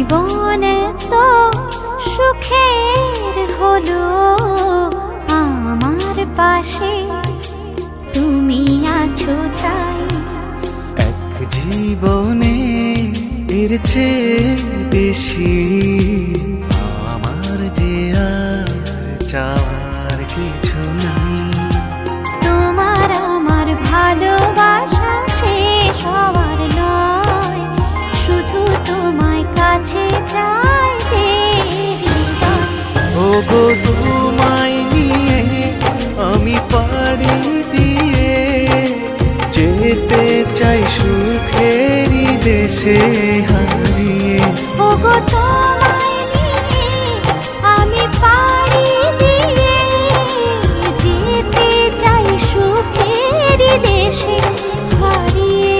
জীবন তো সুখের হলো আমার পাশে তুমি আছো তাই। এক জীবনে এর চেয়ে বেশি আমার যে আর চাওয়ার কিছু নাই। তোমার আমার ভালোবাসা শেষ হওয়ার নয়, শুধু তোমায় কাছে চাই যে হৃদয়। ওগো তোমায় নিয়ে আমি পাড়ি দিয়ে যেতে চাই সুখেরই দেশে হারিয়ে। ওগো তোমায় নিয়ে আমি পাড়ি দিয়ে যেতে চাই সুখের দেশে হারিয়ে।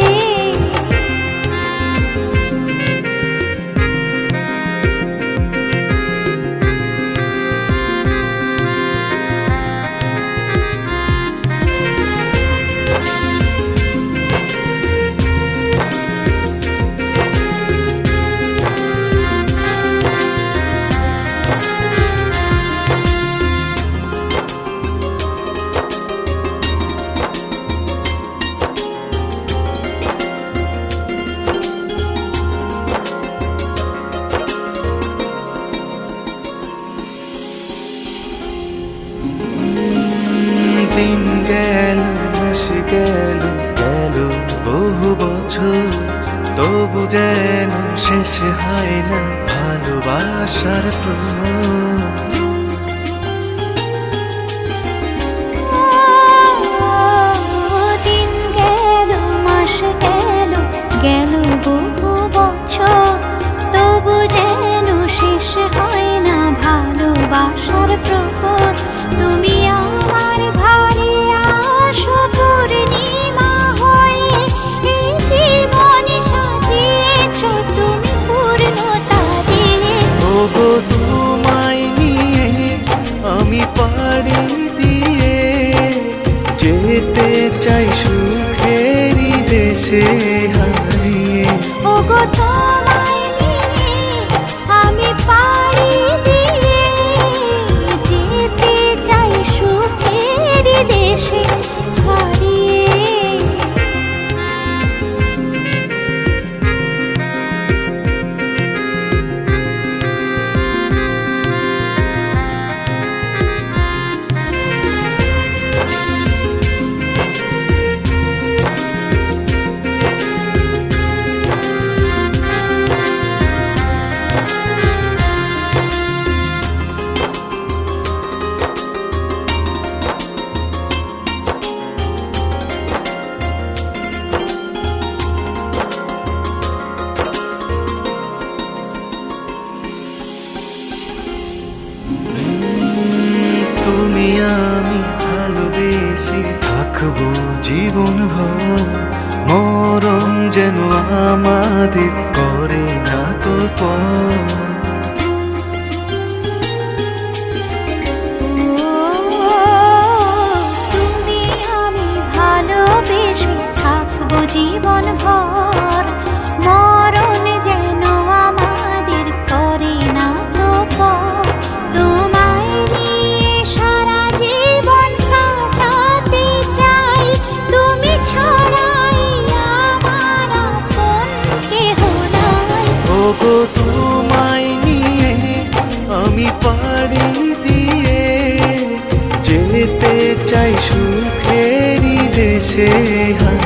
দিন গেল মাস গেল গেল বহু বছর, তবু যেন শেষ হয় না ভালোবাসার প্রহর। দিন গেল মাস গেল গেল বহু বছর, তবু যেন শেষ হয় না ভালোবাসার প্রহর। তুমি আমার ঘরে আসো পূর্ণিমা হয়ে, এই জীবন সাজিয়েছ তুমি পূর্ণতা দিয়ে। ওগো তোমায় নিয়ে আমি পাড়ি দিয়ে যেতে চাই সুখেরই দেশে হারিয়ে। ওগো তোমায় নিয়ে আমি পাড়ি দিয়ে যেতে চাই সুখের দেশে হারিয়ে। তুমি আমি ভালোবেসে থাকবো জীবন ভর, মরণ যেন আমাদের করে না তো পর। তুমি আমি ভালোবেসে থাকবো জীবন ভর, মরণ যেন আমাদের করে না তো পর। তোমায় নিয়ে সারা জীবন কাটাতে চাই, তুমি ছাড়াই আমার আপন কেহ নাই। ওগো তোমায় নিয়ে আমি পাড়ি দিয়ে যেতে চাই সুখেরই দেশে হারিয়ে।